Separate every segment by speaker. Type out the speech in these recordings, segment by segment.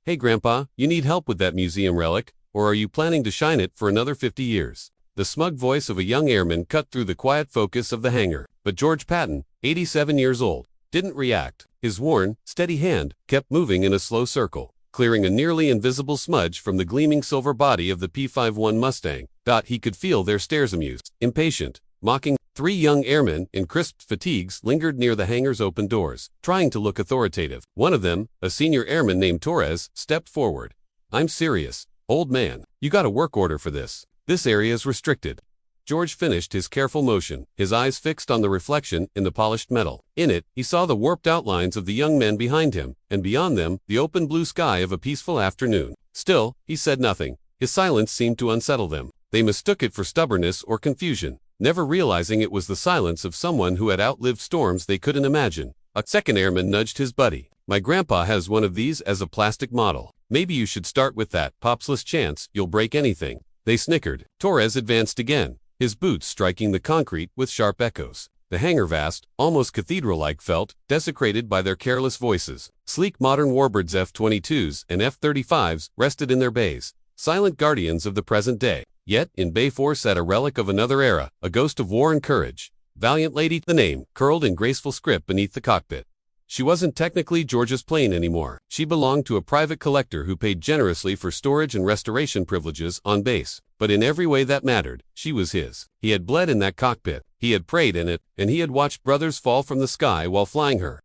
Speaker 1: Hey Grandpa, you need help with that museum relic, or are you planning to shine it for another 50 years? The smug voice of a young airman cut through the quiet focus of the hangar, but George Patton, 87 years old, didn't react. His worn, steady hand kept moving in a slow circle, clearing a nearly invisible smudge from the gleaming silver body of the P-51 Mustang. He could feel their stares, amused, impatient, mocking. 3 young airmen in crisp fatigues lingered near the hangar's open doors, trying to look authoritative. One of them, a senior airman named Torres, stepped forward. I'm serious, old man. You got a work order for this. This area is restricted. George finished his careful motion, his eyes fixed on the reflection in the polished metal. In it, he saw the warped outlines of the young men behind him, and beyond them, the open blue sky of a peaceful afternoon. Still, he said nothing. His silence seemed to unsettle them. They mistook it for stubbornness or confusion, never realizing it was the silence of someone who had outlived storms they couldn't imagine. A second airman nudged his buddy. My grandpa has one of these as a plastic model. Maybe you should start with that. Popsless chance you'll break anything. They snickered. Torres advanced again, his boots striking the concrete with sharp echoes. The hangar, vast, almost cathedral-like, felt desecrated by their careless voices. Sleek modern warbirds F-22s and F-35s rested in their bays, silent guardians of the present day. Yet, in Bay 4 sat a relic of another era, a ghost of war and courage. Valiant Lady, the name, curled in graceful script beneath the cockpit. She wasn't technically George's plane anymore. She belonged to a private collector who paid generously for storage and restoration privileges on base. But in every way that mattered, she was his. He had bled in that cockpit, he had prayed in it, and he had watched brothers fall from the sky while flying her.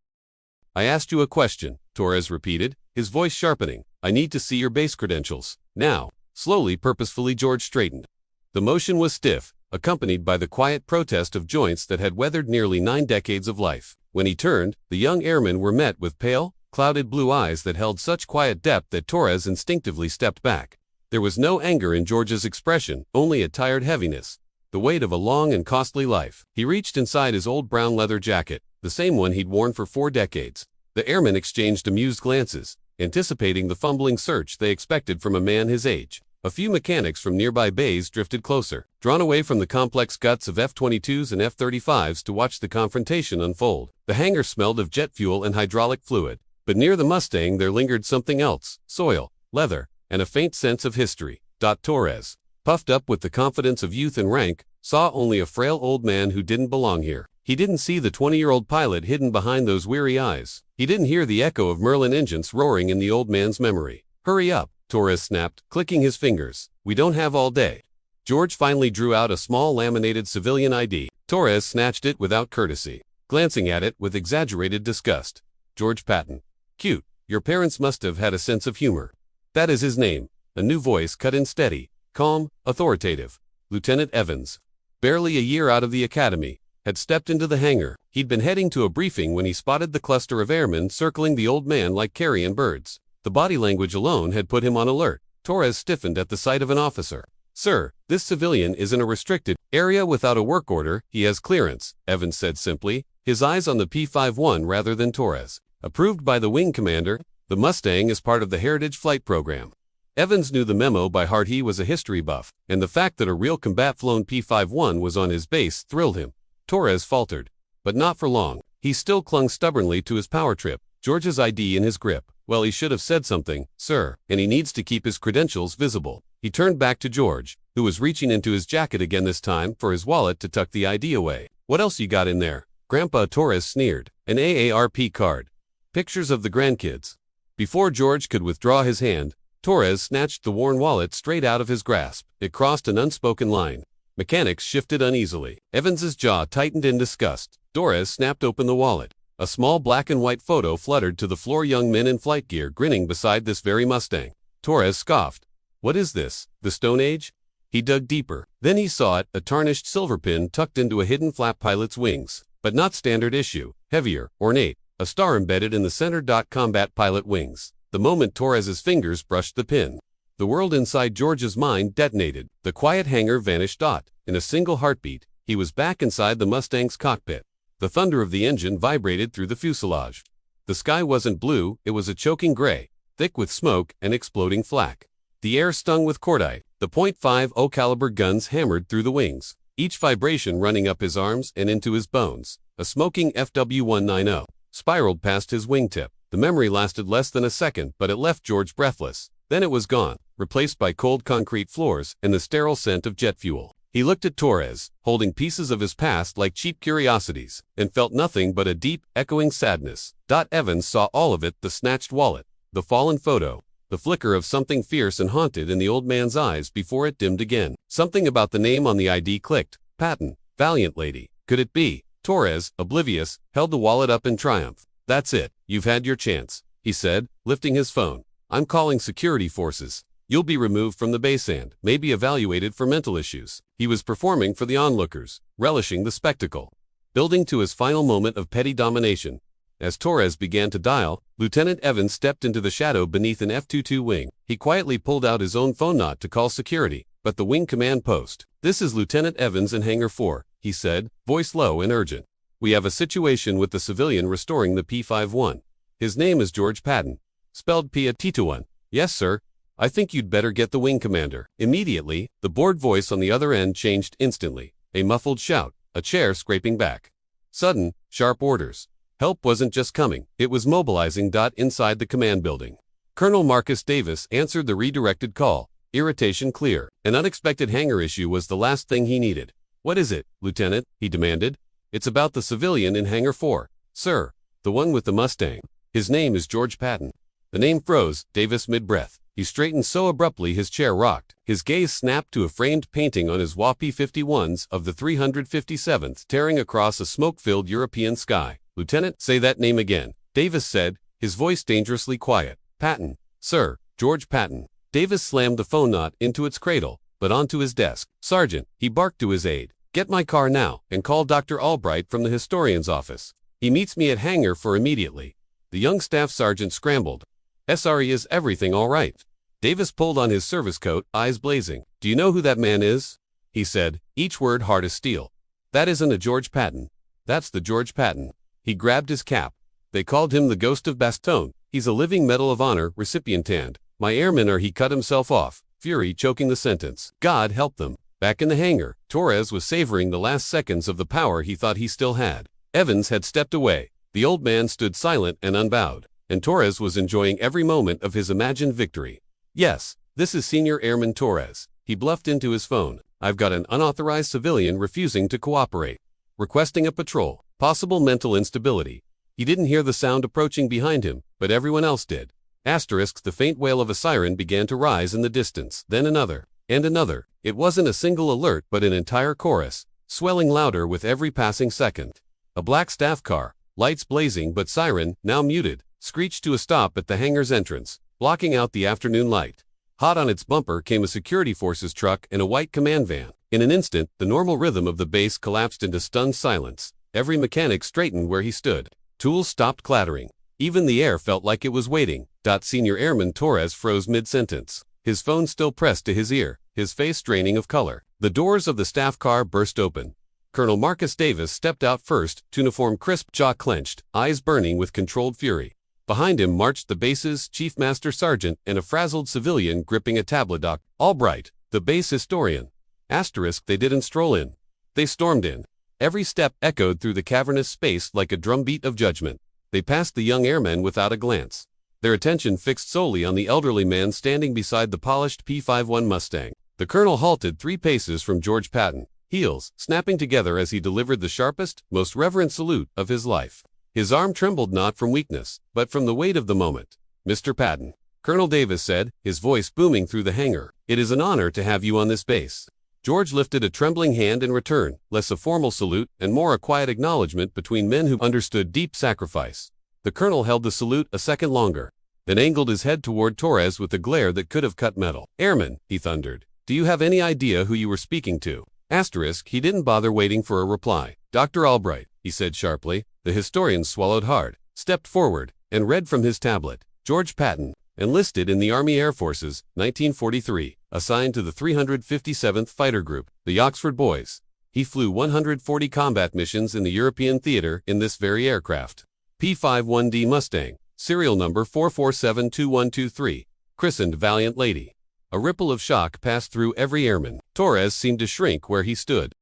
Speaker 1: I asked you a question, Torres repeated, his voice sharpening. I need to see your base credentials. Now. Slowly, purposefully, George straightened. The motion was stiff, accompanied by the quiet protest of joints that had weathered nearly 9 decades of life. When he turned, the young airmen were met with pale, clouded blue eyes that held such quiet depth that Torres instinctively stepped back. There was no anger in George's expression, only a tired heaviness, the weight of a long and costly life. He reached inside his old brown leather jacket, the same one he'd worn for 4 decades. The airmen exchanged amused glances, anticipating the fumbling search they expected from a man his age. A few mechanics from nearby bays drifted closer, drawn away from the complex guts of F-22s and F-35s to watch the confrontation unfold. The hangar smelled of jet fuel and hydraulic fluid, but near the Mustang there lingered something else: soil, leather, and a faint sense of history. Torres, puffed up with the confidence of youth and rank, saw only a frail old man who didn't belong here. He didn't see the 20-year-old pilot hidden behind those weary eyes. He didn't hear the echo of Merlin engines roaring in the old man's memory. Hurry up, Torres snapped, clicking his fingers. We don't have all day. George finally drew out a small laminated civilian ID. Torres snatched it without courtesy, glancing at it with exaggerated disgust. George Patton. Cute. Your parents must have had a sense of humor. That is his name. A new voice cut in steady, calm, authoritative. Lieutenant Evans, barely a year out of the academy, had stepped into the hangar. He'd been heading to a briefing when he spotted the cluster of airmen circling the old man like carrion birds. The body language alone had put him on alert. Torres stiffened at the sight of an officer. Sir, this civilian is in a restricted area without a work order. He has clearance, Evans said simply, his eyes on the P-51 rather than Torres. Approved by the wing commander, the Mustang is part of the Heritage Flight Program. Evans knew the memo by heart. He was a history buff, and the fact that a real combat-flown P-51 was on his base thrilled him. Torres faltered, but not for long. He still clung stubbornly to his power trip, George's ID in his grip. Well, he should have said something, sir, and he needs to keep his credentials visible. He turned back to George, who was reaching into his jacket again, this time for his wallet to tuck the ID away. What else you got in there? Grandpa, Torres sneered. An AARP card. Pictures of the grandkids. Before George could withdraw his hand, Torres snatched the worn wallet straight out of his grasp. It crossed an unspoken line. Mechanics shifted uneasily. Evans's jaw tightened in disgust. Torres snapped open the wallet. A small black and white photo fluttered to the floor. Young men in flight gear grinning beside this very Mustang. Torres scoffed. What is this, the Stone Age? He dug deeper. Then he saw it, a tarnished silver pin tucked into a hidden flap pilot's wings. But not standard issue, heavier, ornate. A star embedded in the center. Combat pilot wings. The moment Torres's fingers brushed the pin, the world inside George's mind detonated. The quiet hangar vanished. In a single heartbeat, he was back inside the Mustang's cockpit. The thunder of the engine vibrated through the fuselage. The sky wasn't blue, it was a choking gray, thick with smoke and exploding flak. The air stung with cordite. The .50 caliber guns hammered through the wings, each vibration running up his arms and into his bones. A smoking FW-190 spiraled past his wingtip. The memory lasted less than a second, but it left George breathless. Then it was gone, replaced by cold concrete floors and the sterile scent of jet fuel. He looked at Torres, holding pieces of his past like cheap curiosities, and felt nothing but a deep, echoing sadness. Evans saw all of it: the snatched wallet, the fallen photo, the flicker of something fierce and haunted in the old man's eyes before it dimmed again. Something about the name on the ID clicked. Patton, Valiant Lady. Could it be? Torres, oblivious, held the wallet up in triumph. That's it. You've had your chance, he said, lifting his phone. I'm calling security forces. You'll be removed from the base and maybe evaluated for mental issues. He was performing for the onlookers, relishing the spectacle, building to his final moment of petty domination. As Torres began to dial, Lieutenant Evans stepped into the shadow beneath an F-22 wing. He quietly pulled out his own phone, not to call security, but the wing command post. This is Lieutenant Evans in Hangar 4, he said, voice low and urgent. We have a situation with the civilian restoring the P-51. His name is George Patton, spelled P-A-T-T-1. Yes, sir. I think you'd better get the wing commander. Immediately, the bored voice on the other end changed instantly. A muffled shout, a chair scraping back. Sudden, sharp orders. Help wasn't just coming, it was mobilizing. Inside the command building, Colonel Marcus Davis answered the redirected call, irritation clear. An unexpected hangar issue was the last thing he needed. What is it, Lieutenant? He demanded. It's about the civilian in Hangar 4, sir. The one with the Mustang. His name is George Patton. The name froze Davis mid-breath. He straightened so abruptly his chair rocked. His gaze snapped to a framed painting on his wall: P-51s of the 357th tearing across a smoke-filled European sky. Lieutenant, say that name again, Davis said, his voice dangerously quiet. Patton, sir, George Patton. Davis slammed the phone not into its cradle, but onto his desk. Sergeant, he barked to his aide. Get my car now, and call Dr. Albright from the historian's office. He meets me at Hangar 4 immediately. The young staff sergeant scrambled. SRE, is everything all right? Davis pulled on his service coat, eyes blazing. Do you know who that man is? He said, each word hard as steel. That isn't a George Patton. That's the George Patton. He grabbed his cap. They called him the Ghost of Bastogne. He's a living Medal of Honor recipient and my airmen are. He cut himself off, fury choking the sentence. God help them. Back in the hangar, Torres was savoring the last seconds of the power he thought he still had. Evans had stepped away. The old man stood silent and unbowed, and Torres was enjoying every moment of his imagined victory. Yes, this is Senior Airman Torres. He bluffed into his phone. I've got an unauthorized civilian refusing to cooperate, requesting a patrol. Possible mental instability. He didn't hear the sound approaching behind him, but everyone else did. The faint wail of a siren began to rise in the distance, then another, and another. It wasn't a single alert but an entire chorus, swelling louder with every passing second. A black staff car, lights blazing but siren, now muted, screeched to a stop at the hangar's entrance, blocking out the afternoon light. Hot on its bumper came a security forces truck and a white command van. In an instant, the normal rhythm of the base collapsed into stunned silence. Every mechanic straightened where he stood. Tools stopped clattering. Even the air felt like it was waiting. Senior Airman Torres froze mid-sentence, his phone still pressed to his ear, his face draining of color. The doors of the staff car burst open. Colonel Marcus Davis stepped out first, uniform crisp, jaw clenched, eyes burning with controlled fury. Behind him marched the base's chief master sergeant and a frazzled civilian gripping a tablet. Albright, the base historian. They didn't stroll in. They stormed in. Every step echoed through the cavernous space like a drumbeat of judgment. They passed the young airmen without a glance, their attention fixed solely on the elderly man standing beside the polished P-51 Mustang. The colonel halted 3 paces from George Patton, heels snapping together as he delivered the sharpest, most reverent salute of his life. His arm trembled not from weakness, but from the weight of the moment. Mr. Patton, Colonel Davis said, his voice booming through the hangar, it is an honor to have you on this base. George lifted a trembling hand in return, less a formal salute and more a quiet acknowledgement between men who understood deep sacrifice. The colonel held the salute a second longer, then angled his head toward Torres with a glare that could have cut metal. Airman, he thundered, do you have any idea who you were speaking to? He didn't bother waiting for a reply. Dr. Albright, he said sharply. The historian swallowed hard, stepped forward, and read from his tablet. George Patton, enlisted in the Army Air Forces, 1943, assigned to the 357th Fighter Group, the Oxford Boys. He flew 140 combat missions in the European theater in this very aircraft. P-51D Mustang, serial number 4472123, christened Valiant Lady. A ripple of shock passed through every airman. Torres seemed to shrink where he stood.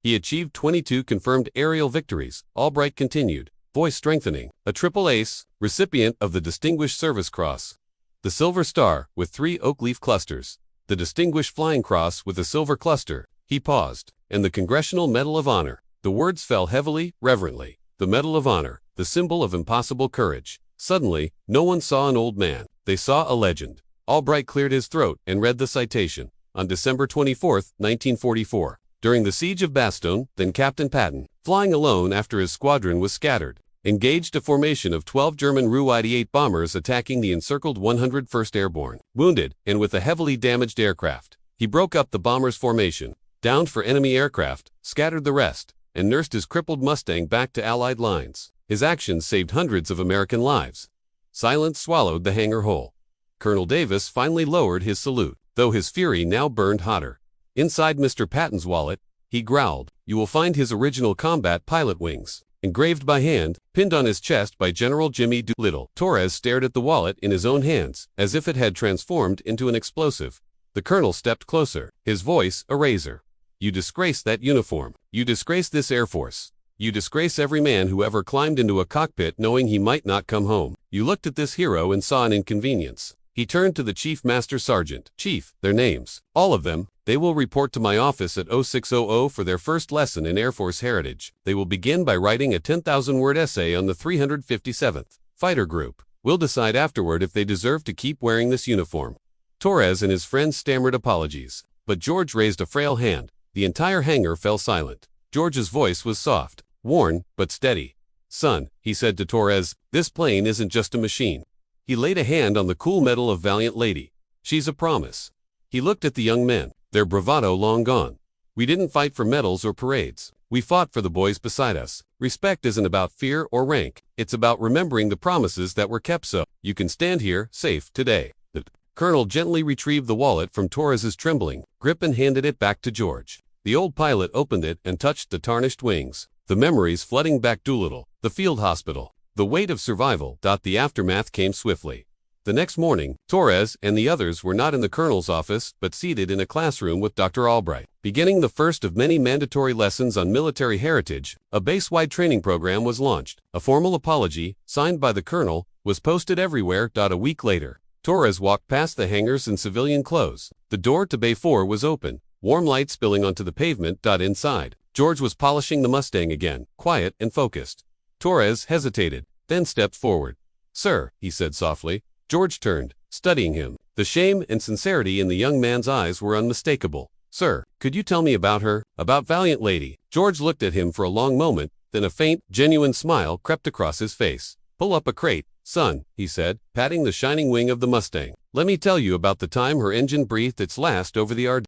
Speaker 1: He achieved 22 confirmed aerial victories, Albright continued, voice strengthening. A triple ace, recipient of the Distinguished Service Cross. The Silver Star, with 3 oak leaf clusters. The Distinguished Flying Cross with a silver cluster. He paused. And the Congressional Medal of Honor. The words fell heavily, reverently. The Medal of Honor, the symbol of impossible courage. Suddenly, no one saw an old man. They saw a legend. Albright cleared his throat and read the citation. On December 24, 1944. During the siege of Bastogne, then Captain Patton, flying alone after his squadron was scattered, engaged a formation of 12 German Ru-88 bombers attacking the encircled 101st Airborne. Wounded, and with a heavily damaged aircraft, he broke up the bombers' formation, downed for enemy aircraft, scattered the rest, and nursed his crippled Mustang back to Allied lines. His actions saved hundreds of American lives. Silence swallowed the hangar whole. Colonel Davis finally lowered his salute, though his fury now burned hotter. Inside Mr. Patton's wallet, he growled, "You will find his original combat pilot wings, engraved by hand, pinned on his chest by General Jimmy Doolittle." Torres stared at the wallet in his own hands, as if it had transformed into an explosive. The colonel stepped closer, his voice a razor. "You disgrace that uniform. You disgrace this Air Force. You disgrace every man who ever climbed into a cockpit knowing he might not come home. You looked at this hero and saw an inconvenience." He turned to the Chief Master Sergeant. "Chief, their names. All of them. They will report to my office at 0600 for their first lesson in Air Force heritage. They will begin by writing a 10,000-word essay on the 357th Fighter Group. We'll decide afterward if they deserve to keep wearing this uniform." Torres and his friends stammered apologies, but George raised a frail hand. The entire hangar fell silent. George's voice was soft, worn, but steady. "Son," he said to Torres, "this plane isn't just a machine." He laid a hand on the cool metal of Valiant Lady. "She's a promise." He looked at the young men, their bravado long gone. "We didn't fight for medals or parades. We fought for the boys beside us. Respect isn't about fear or rank. It's about remembering the promises that were kept, so you can stand here, safe, today." The colonel gently retrieved the wallet from Torres's trembling grip and handed it back to George. The old pilot opened it and touched the tarnished wings. The memories flooding back Doolittle, the field hospital, the weight of survival. The aftermath came swiftly. The next morning, Torres and the others were not in the colonel's office, but seated in a classroom with Dr. Albright. Beginning the first of many mandatory lessons on military heritage, a base-wide training program was launched. A formal apology, signed by the colonel, was posted everywhere. A week later, Torres walked past the hangars in civilian clothes. The door to Bay 4 was open, warm light spilling onto the pavement. Inside, George was polishing the Mustang again, quiet and focused. Torres hesitated, then stepped forward. "Sir," he said softly. George turned, studying him. The shame and sincerity in the young man's eyes were unmistakable. "Sir, could you tell me about her, about Valiant Lady?" George looked at him for a long moment, then a faint, genuine smile crept across his face. "Pull up a crate, son," he said, patting the shining wing of the Mustang. "Let me tell you about the time her engine breathed its last over the Ardennes."